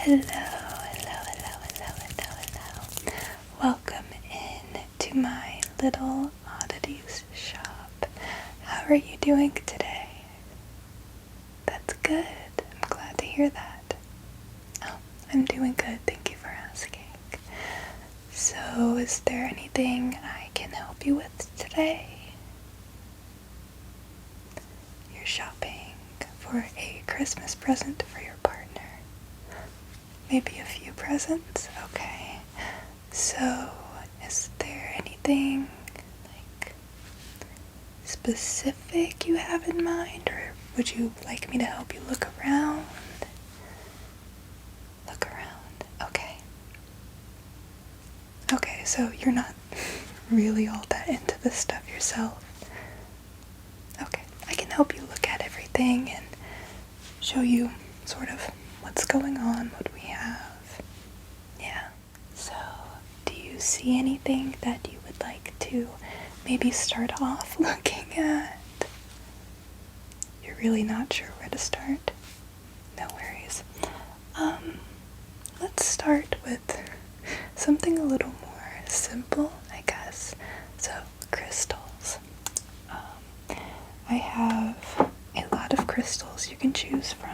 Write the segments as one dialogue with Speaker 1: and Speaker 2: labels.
Speaker 1: Hello, hello, hello, hello, hello, hello. Welcome in to my little Oddities shop. How are you doing today? That's good. I'm glad to hear that. Oh, I'm doing good. Thank you for asking. So, is there anything I can help you with today? You're shopping for a Christmas present for your partner. Maybe a few presents? Okay. So, is there anything, specific you have in mind? Or would you like me to help you look around? Look around. Okay. Okay, so you're not really all that into this stuff yourself. Okay, I can help you look at everything and show you sort of what's going on, what we have. Yeah. So, do you see anything that you would like to maybe start off looking at? You're really not sure where to start? No worries. Let's start with something a little more simple, I guess. So, crystals. I have a lot of crystals you can choose from.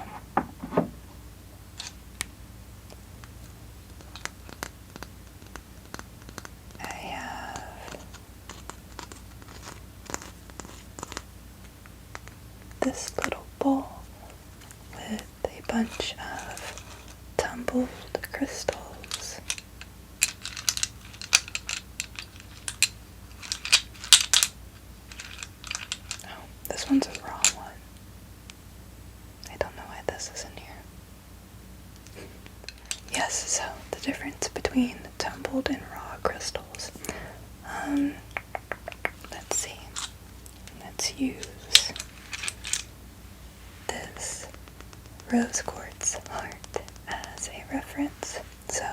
Speaker 1: I have this little bowl with a bunch of tumbled crystals. Oh, this one's a raw one. I don't know why this is in here. Yes, so the difference between tumbled and raw crystals. Let's see. Let's use this rose quartz heart as a reference. So,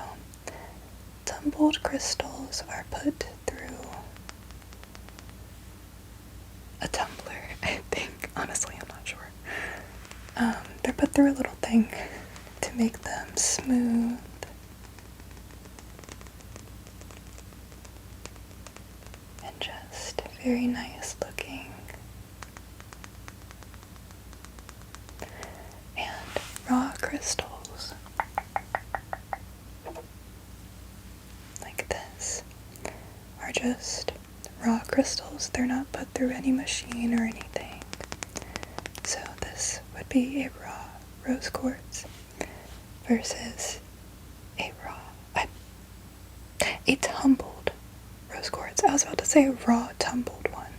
Speaker 1: tumbled crystals are put through a tumbler, I think. Honestly, I'm not sure. They're put through a little thing to make them smooth and just very nice looking. And raw crystals, like this, are just raw crystals. They're not put through any machine or anything. So this would be a raw rose quartz versus a tumbled rose quartz. I was about to say a raw tumbled one.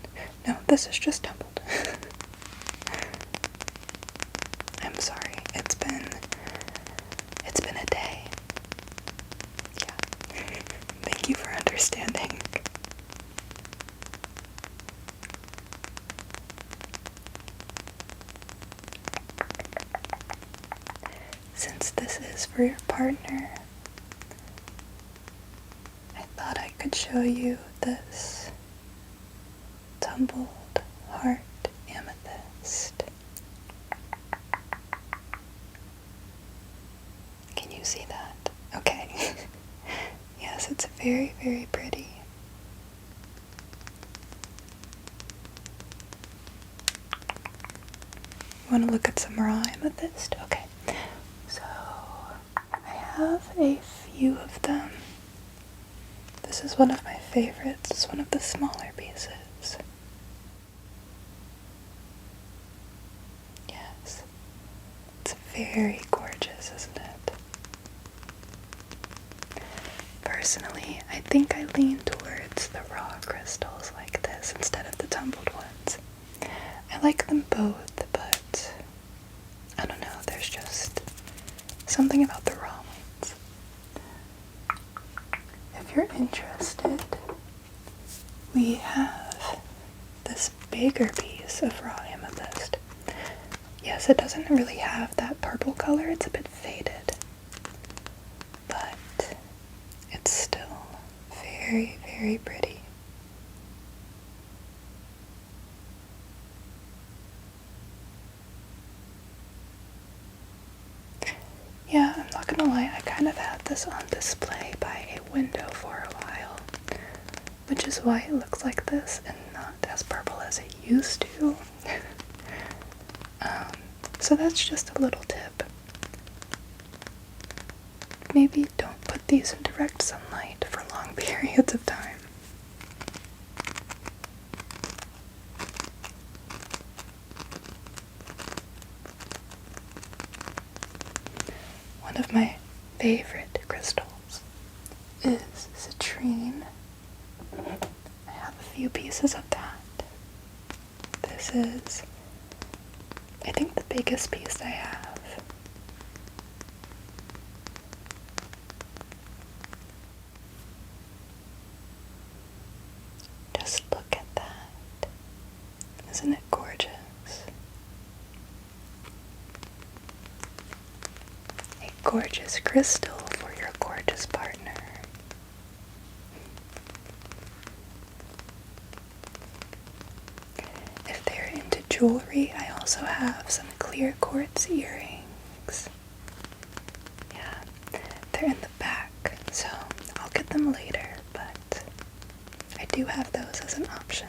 Speaker 1: No, this is just tumbled. I'm sorry. It's been a day. Yeah. Thank you for understanding. Since this is for your partner, I thought I could show you this tumbled heart amethyst. Can you see that? Okay. Yes, it's very, very pretty. You want to look at some raw amethyst? Okay. So, I have a few of them. This is one of my favorites. It's one of the smaller pieces. Yes. It's very gorgeous, isn't it? Personally, I think I lean towards the raw crystals like this instead of the tumbled ones. I like them both, but I don't know, there's just something about the raw ones. If you're interested, we have this bigger piece of raw amethyst. Yes, it doesn't really have that purple color, it's a bit faded, but it's still very, very pretty. Yeah, I'm not gonna lie, I kind of had this on display by a window for a while, which is why it looks like this and not as purple as it used to. So that's just a little tip. Maybe don't put these in direct sunlight for long periods of time. One of my favorite crystals is citrine. I have a few pieces of that. This is, I think, the biggest piece I have. Just look at that. Isn't it gorgeous? A gorgeous crystal for your gorgeous partner. If they're into jewelry, I also have some clear quartz earrings. Yeah, they're in the back, so I'll get them later, but I do have those as an option.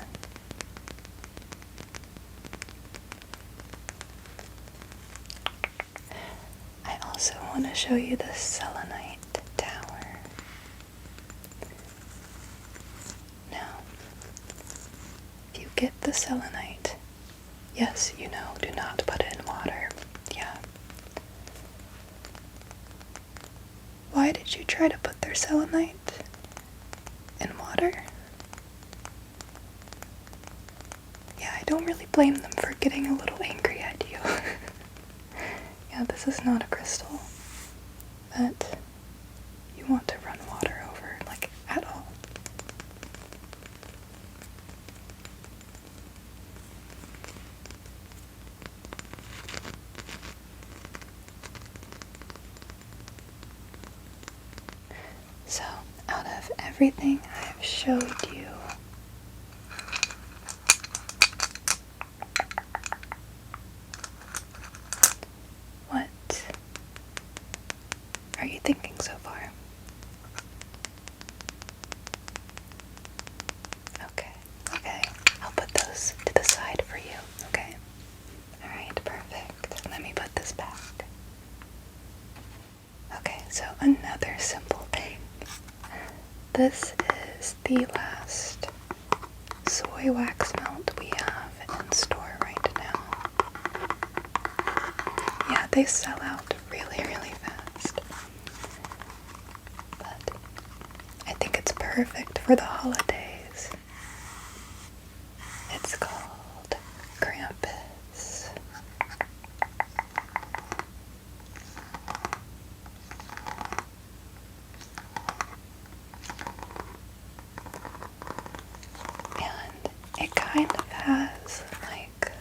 Speaker 1: I also want to show you the selenite tower. Now, if you get the selenite, yes, you know, do not put it in water. Yeah. Why did you try to put their selenite in water? Yeah, I don't really blame them for getting a little angry at you. Yeah, this is not a crystal that you want to run water over, like, at all. So, out of everything I've showed you, what are you thinking so far? Okay, I'll put those to the side for you, okay? Alright, perfect. Let me put this back. Okay, so another simple thing. This is the last soy wax melt we have in store right now. Yeah, they sell out really, really fast. But I think it's perfect for the holidays. It's called Krampus. And it kind of has, like,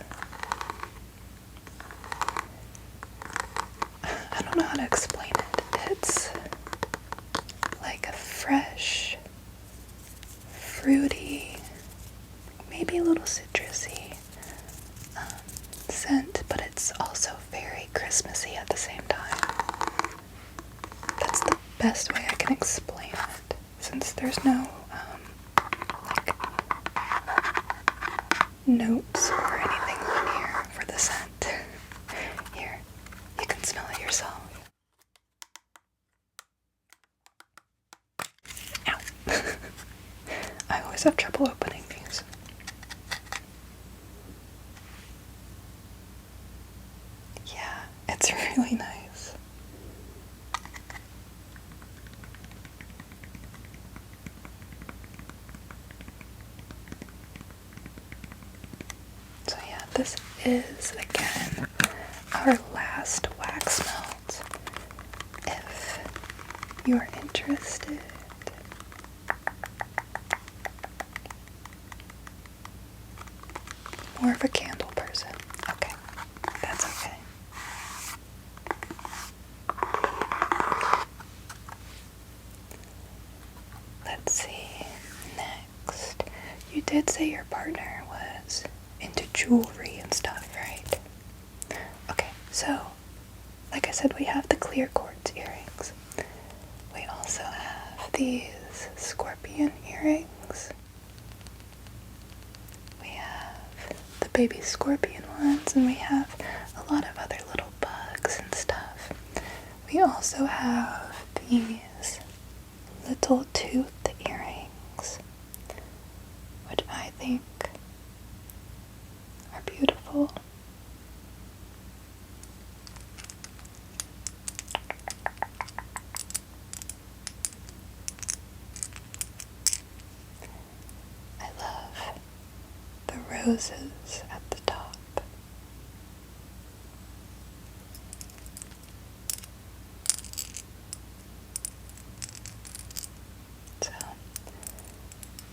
Speaker 1: I don't know how to explain it. It's like a fresh, fruity, maybe a little citrusy scent, but it's also very Christmassy at the same time. That's the best way I can explain it, since there's no like notes or anything on here for the scent. Here, you can smell it yourself. Ow. I always have trouble opening these. Yeah, it's really nice. So yeah, this is, again, our last wax melt. If you're interested, more of a candle person. Okay, that's okay. Let's see, next. You did say your partner was into jewelry and stuff, right? Okay, so, like I said, we have the clear quartz earrings. these scorpion earrings. We have the baby scorpion ones, and we have a lot of other little bugs and stuff. We also have these little tooth earrings, which I think are beautiful. I love the roses at the top. So,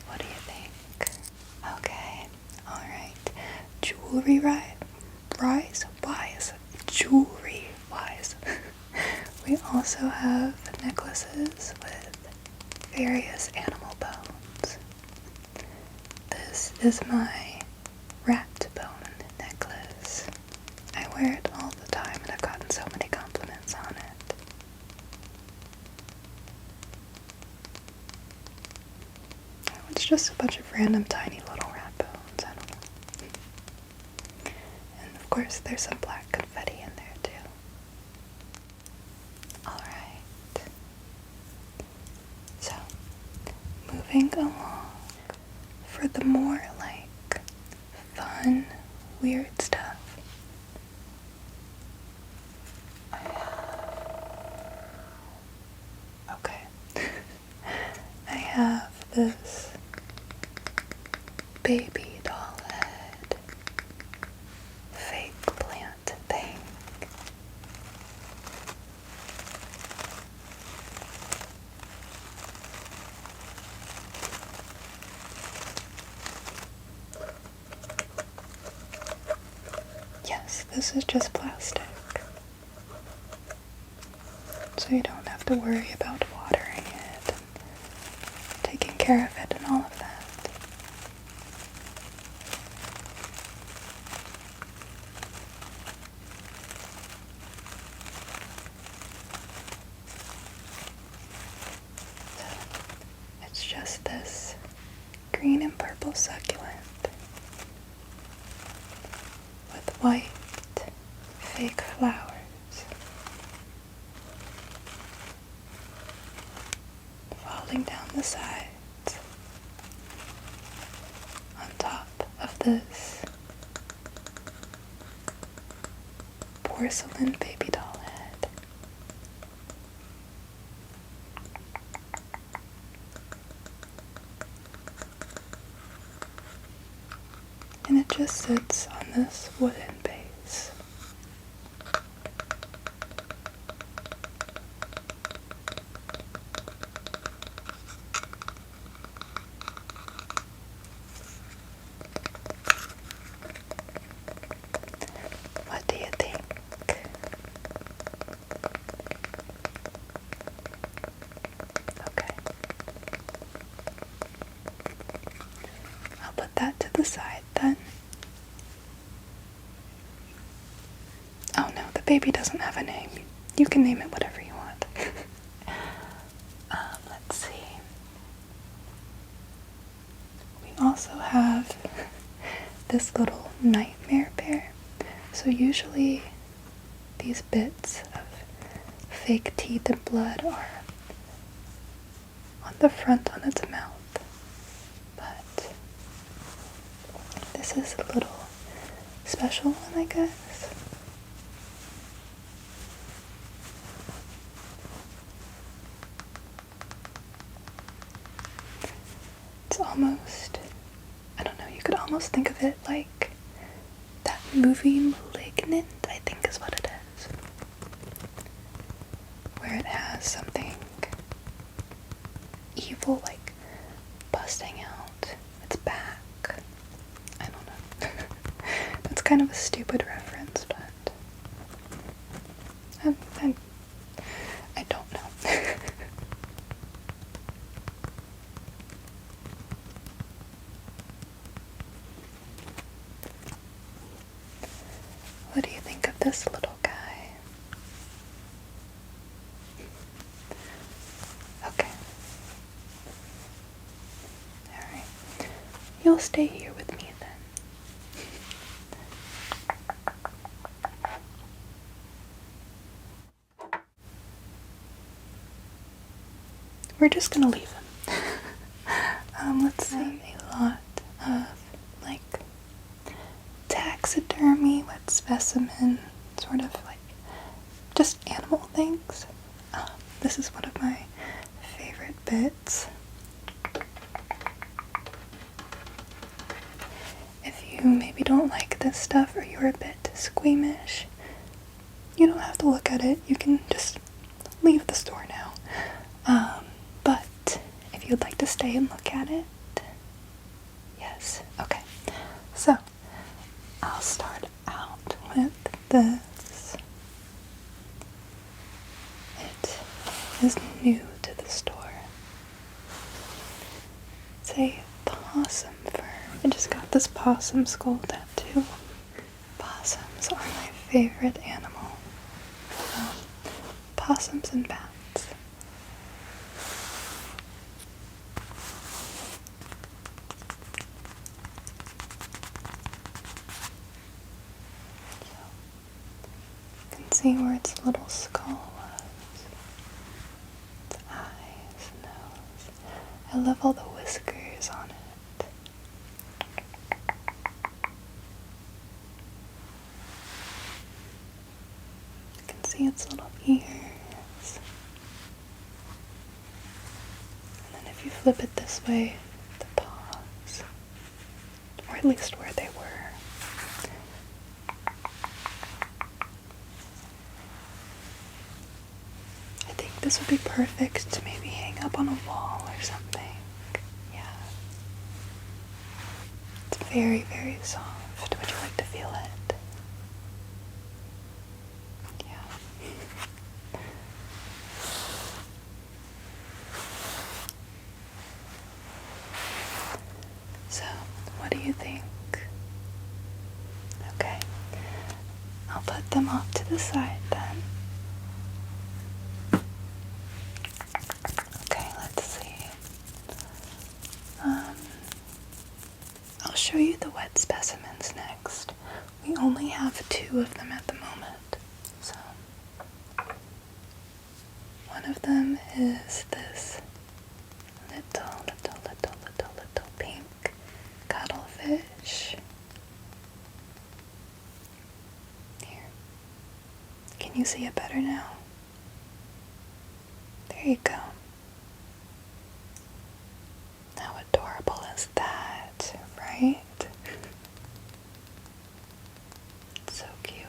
Speaker 1: what do you think? Okay, alright. Jewelry rise? Wise? Jewelry wise. We also have necklaces with various animal bones. This is my rat bone necklace. I wear it all the time and I've gotten so many compliments on it. It's just a bunch of random tiny little rat bones, I don't know. And of course there's some black confetti in there too. Alright. So, moving along. For the more like fun, weird stuff, I have this baby doll head fake plant thing. Yes, this is just plastic, so you don't have to worry about watering it and taking care of it and all of that. It's just this green and purple succulent with white fake flowers falling down the sides on top of this porcelain baby doll head. And it just sits on this wooden base. What do you think? Okay. I'll put that to the side then. Oh no, the baby doesn't have a name. You can name it whatever you want. Let's see. We also have this little nightmare bear. So usually these bits of fake teeth and blood are on the front on its mouth, but this is a little special one, I guess. It's almost, I don't know, you could almost think of it like that movie Malignant, I think is what it is, where it has something evil like busting out its back. I don't know. That's kind of a stupid reference, but I don't know. What do you think of this little guy? Okay. you'll stay here with me then. We're just gonna leave him. Let's see, a lot of like taxidermy, wet specimen, sort of like just animal things. This is one of my favorite bits. If you maybe don't like this stuff or you're a bit squeamish, you don't have to look at it. You can just leave the store now. But if you'd like to stay and look at it, yes. Okay. So, I'll start out with this. It is new to the store. It's a possum fur. I just got this possum skull tattoo. Possums are my favorite animal. Possums and bats. See where its little skull was. Its eyes, nose. I love all the whiskers on it. You can see its little ears. And then if you flip it this way, the paws. Or at least where they were. This would be perfect to maybe hang up on a wall or something. Yeah. It's very, very soft. Would you like to feel it? Yeah. So, what do you think? Okay. I'll put them off to the side then. I'll show you the wet specimens next. We only have 2 of them at the moment. So, one of them is this little pink cuttlefish. Here. Can you see it better now? There you go. How adorable is that, right? So cute.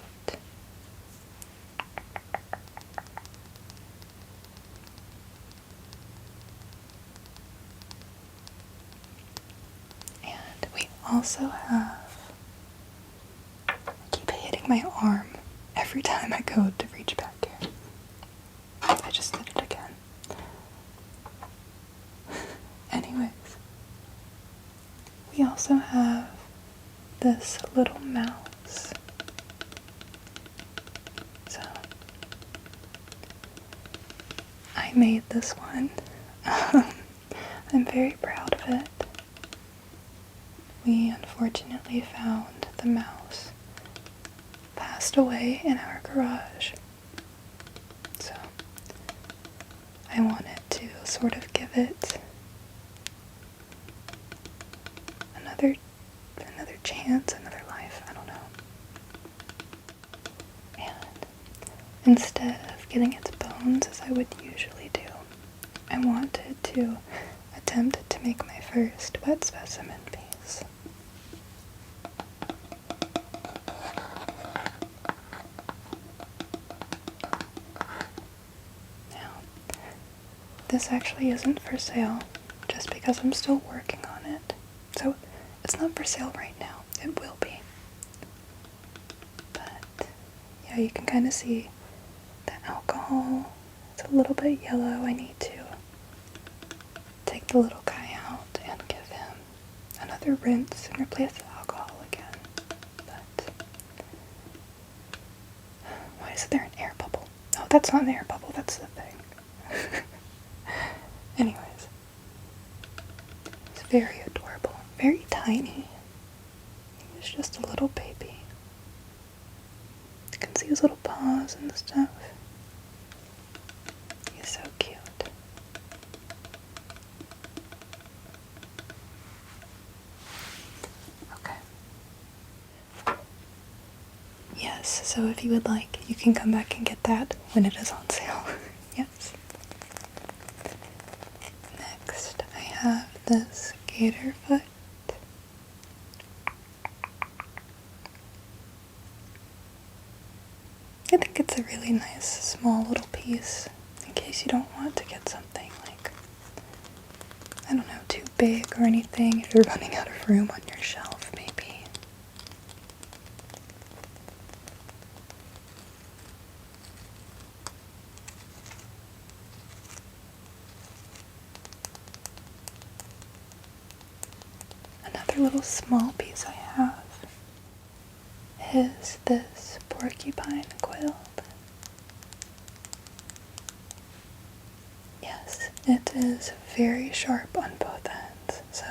Speaker 1: And we also have, I keep hitting my arm every time I go to reach back here. I just did it again. Anyways, we also have this little mouse. So, I made this one. I'm very proud of it. We unfortunately found the mouse passed away in our garage. So, I wanted to sort of give it another chance, another life, I don't know. And instead of getting its bones as I would usually do, I wanted to attempt to make my first wet specimen piece. Now, this actually isn't for sale, just because I'm still working on it. So, it's not for sale right now. It will be. But, yeah, you can kind of see the alcohol. It's a little bit yellow. I need to take the little guy out and give him another rinse and replace the alcohol again. But, why is there an air bubble? Oh, that's not an air bubble. That's the thing. Anyways. It's very adorable. Very tiny. tiny. He was just a little baby. You can see his little paws and stuff. He's so cute. Okay. Yes, so if you would like, you can come back and get that when it is on sale. Yes. Next, I have this gator foot. I think it's a really nice small little piece in case you don't want to get something like, I don't know, too big or anything if you're running out of room on your shelf maybe. Another little small piece I have is this porcupine quilt. Yes, it is very sharp on both ends, so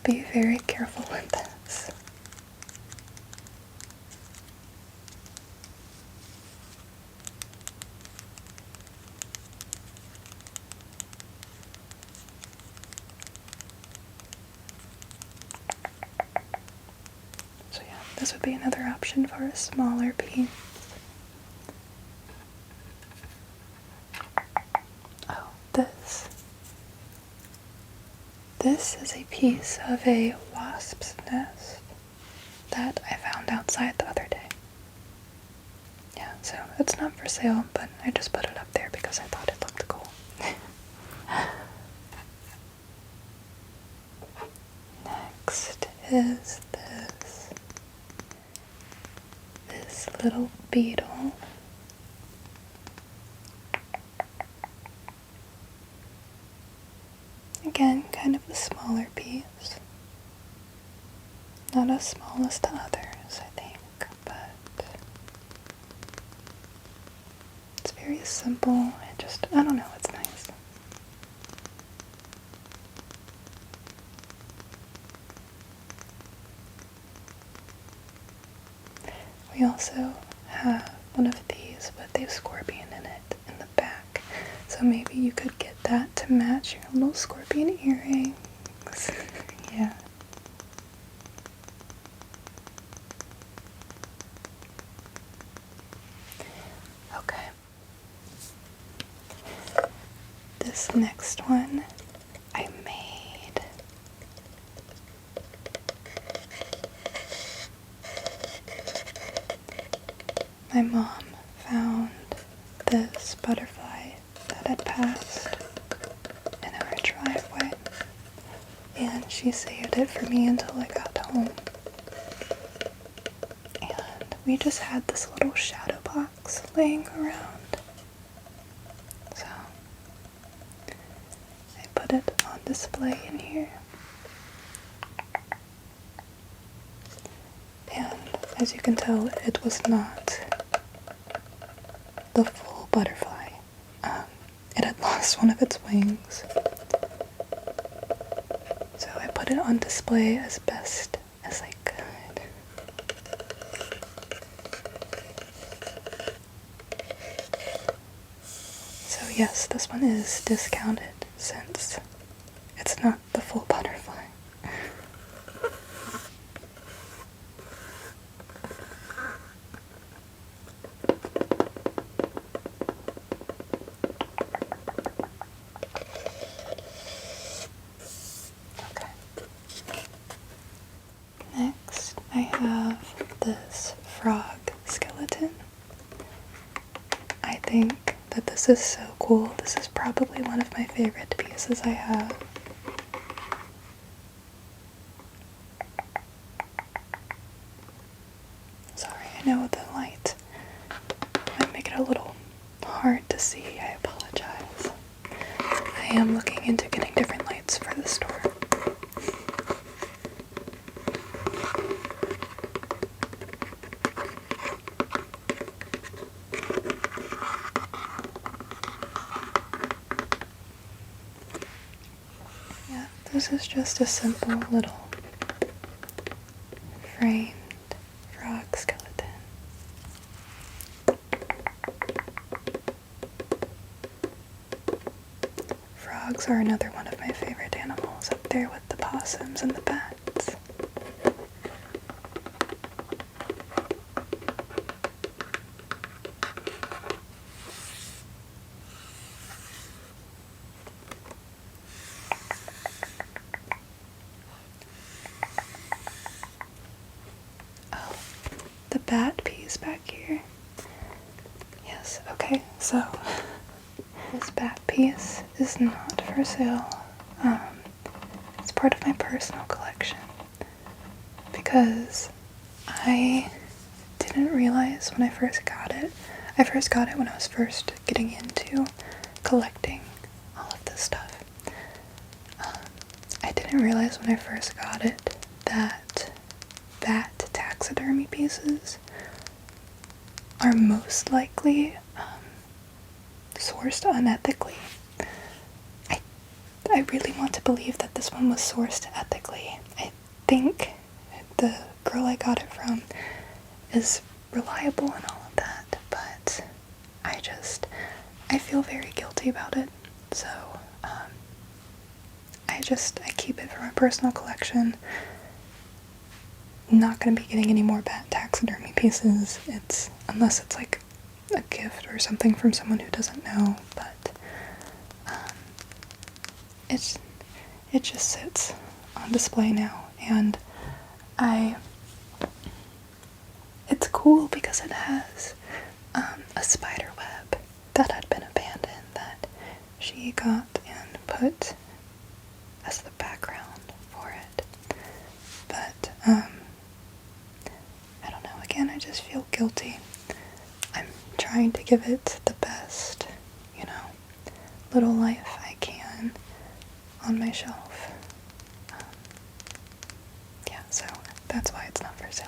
Speaker 1: be very careful with this. So yeah, this would be another option for a smaller piece. Oh, this is a piece of a wasp's nest that I found outside the other day. Yeah, so it's not for sale, but I just put it up there because I thought it looked cool. Next is this little beetle. Again, kind of a smaller piece. Not as small as the others, I think, but it's very simple and just, I don't know, it's nice. We also have one of these with a scorpion in it in the back, so maybe you could get that to match your little scorpion earrings. Yeah. Okay. This next one I made. My mom found this butterfly that had passed in our driveway, and she saved it for me until I got home. And we just had this little shadow box laying around, so I put it on display in here. And as you can tell, it was not the full butterfly. It had lost one of its wings. So I put it on display as best as I could. So yes, this one is discounted since it's not the full butterfly. Next, I have this frog skeleton. I think that this is so cool. This is probably one of my favorite pieces I have. Sorry, I know the light might make it a little hard to see. I apologize. I am looking into getting different lights for the store. This is just a simple little framed frog skeleton. Frogs are another one of my favorite animals, up there with the possums and the bats. Oh, the bat piece back here. Yes, okay, so this bat piece is not for sale. It's part of my personal collection because I didn't realize when I first got it. I first got it when I was first getting into collecting all of this stuff. I didn't realize when I first got it that bat taxidermy pieces are most likely sourced unethically. I really want to believe that this one was sourced ethically. I think the girl I got it from is reliable and all of that, but I feel very guilty about it. So, I keep it for my personal collection. Not gonna be getting any more bat taxidermy pieces. Unless it's like a gift or something from someone who doesn't know, but it just sits on display now, and it's cool because it has a spider web that had been abandoned that she got and put as the background for it. But I don't know, again, I just feel guilty. I'm trying to give it the best, little life I can on my shelf. Yeah, so that's why it's not for sale.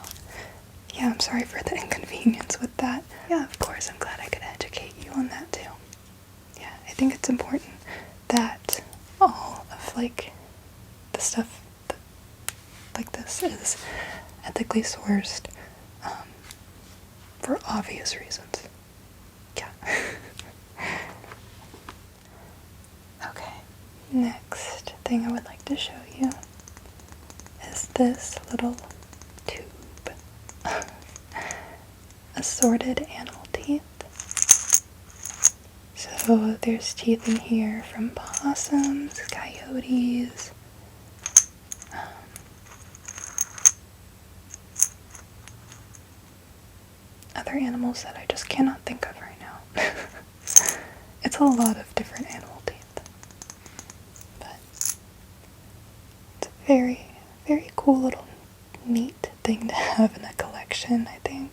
Speaker 1: Yeah, I'm sorry for the inconvenience with that. Yeah, of course, I'm glad I could educate you on that too. Yeah, I think it's important that all of, the stuff like this is ethically sourced, for obvious reasons. Yeah. Okay, next thing I would like to show you is this little tube of assorted animal teeth. So there's teeth in here from possums, coyotes, other animals that I just cannot think of right now. It's a lot of different animal teeth, but it's a very, very cool little neat thing to have in a collection, I think.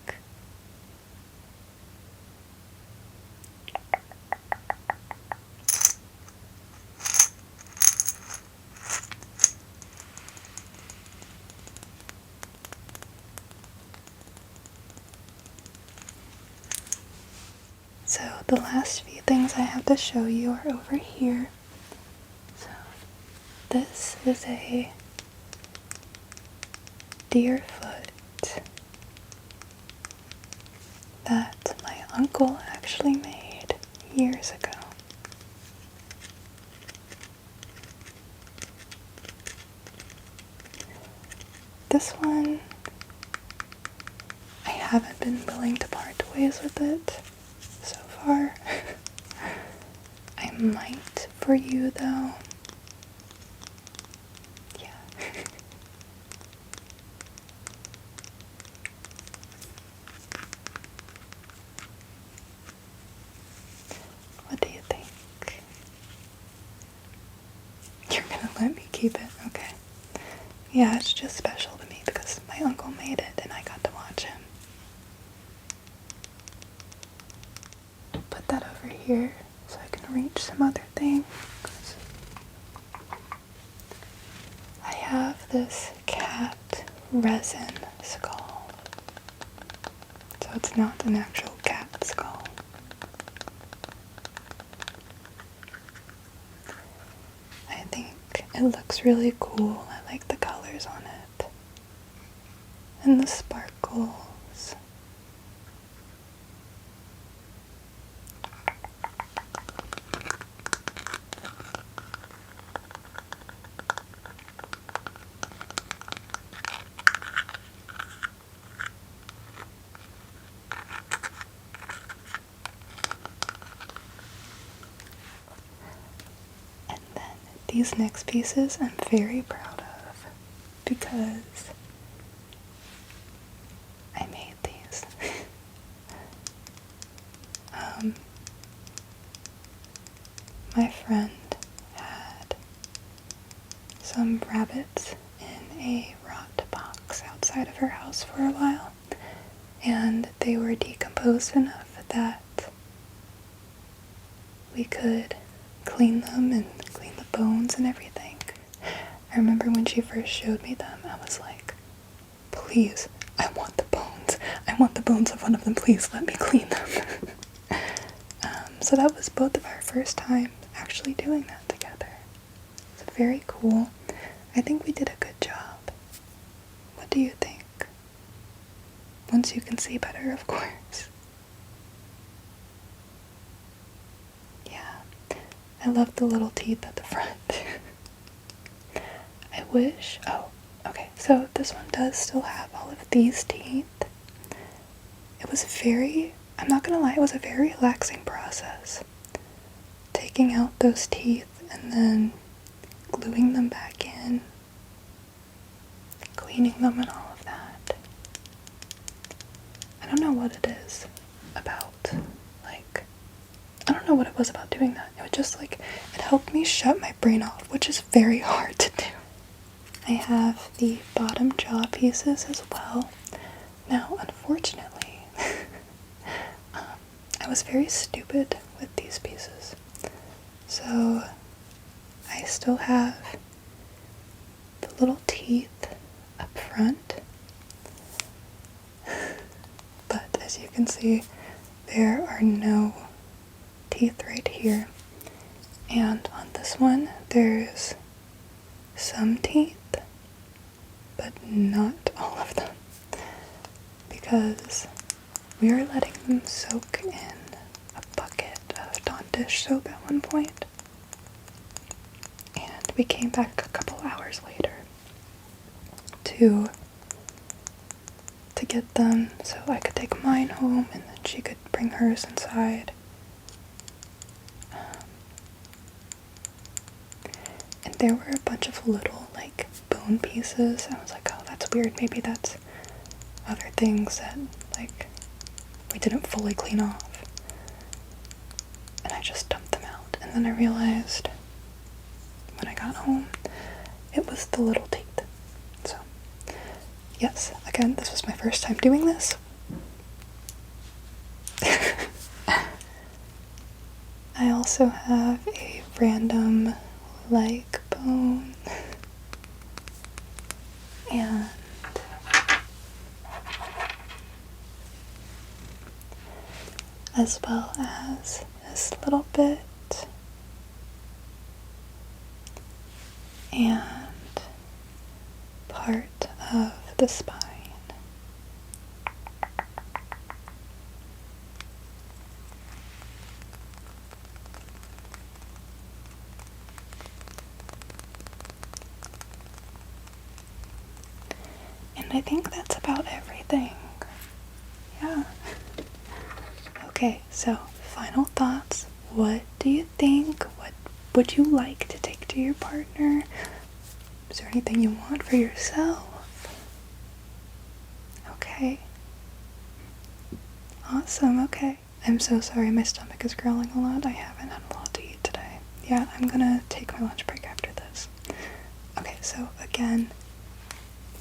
Speaker 1: So the last few things I have to show you are over here. So this is a deer foot that my uncle actually made years ago. This one, I haven't been willing to part ways with it so far. I might for you though. Yeah. What do you think? You're gonna let me keep it? Okay. Yeah, it's just special to me because my uncle made it and I got to watch him. Put that over here so I can reach some other things. I have this cat resin skull. So it's not an actual cat skull. I think it looks really cool. I like the colors on it. and the sparkles. And then these next pieces I'm very proud of because I made these. My friend had some rabbits in a rot box outside of her house for a while, and they were decomposed enough that we could clean them and clean the bones and everything. I remember when she first showed me them, I was like, please, I want the bones. I want the bones of one of them. Please let me clean them. So that was both of our first time actually doing that together. It's very cool. I think we did a good job. What do you think? Once you can see better, of course. Yeah, I love the little teeth at the front. I wish, okay, so this one does still have all of these teeth. It was I'm not gonna lie, it was a very relaxing process. Taking out those teeth and then gluing them back in, cleaning them and all of that. I don't know what it is about, I don't know what it was about doing that. It was just it helped me shut my brain off, which is very hard to do. I have the bottom jaw pieces as well. Now, unfortunately, I was very stupid with these pieces. So, I still have the little teeth up front. But as you can see, there are no teeth right here. And on this one, there's some teeth, but not all of them. Because we were letting them soak in a bucket of Dawn dish soap at one point. And we came back a couple hours later to get them so I could take mine home and then she could bring hers inside. And there were a bunch of little bone pieces. I was like, oh, that's weird. Maybe that's other things that we didn't fully clean off. And I just dumped them out. And then I realized when I got home, it was the little teeth. So, yes, again, this was my first time doing this. I also have a random leg bone. And as well as this little bit and part of the spine. And I think that's about everything. Yeah. Okay, so final thoughts. What do you think? What would you like to take to your partner? Is there anything you want for yourself? Okay. Awesome, okay. I'm so sorry, my stomach is growling a lot. I haven't had a lot to eat today. Yeah, I'm gonna take my lunch break after this. Okay, so again,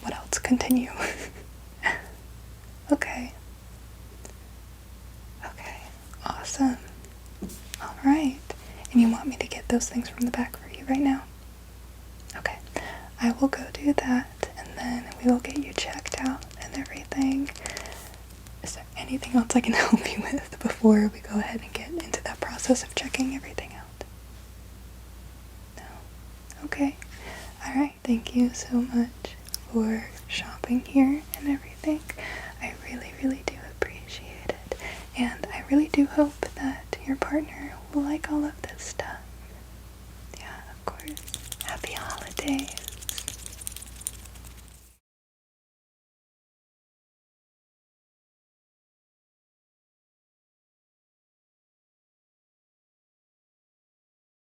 Speaker 1: what else? Continue. Okay. Okay, awesome. Alright. And you want me to get those things from the back for you right now? Okay. I will go do that, and then we will get you checked out and everything. Is there anything else I can help you with before we go ahead and get into that process of checking everything out? No? Okay. Alright, thank you so much for shopping here and everything. I really, really do appreciate it. And I really do hope that your partner will like all of this stuff. Yeah, of course. Happy holidays.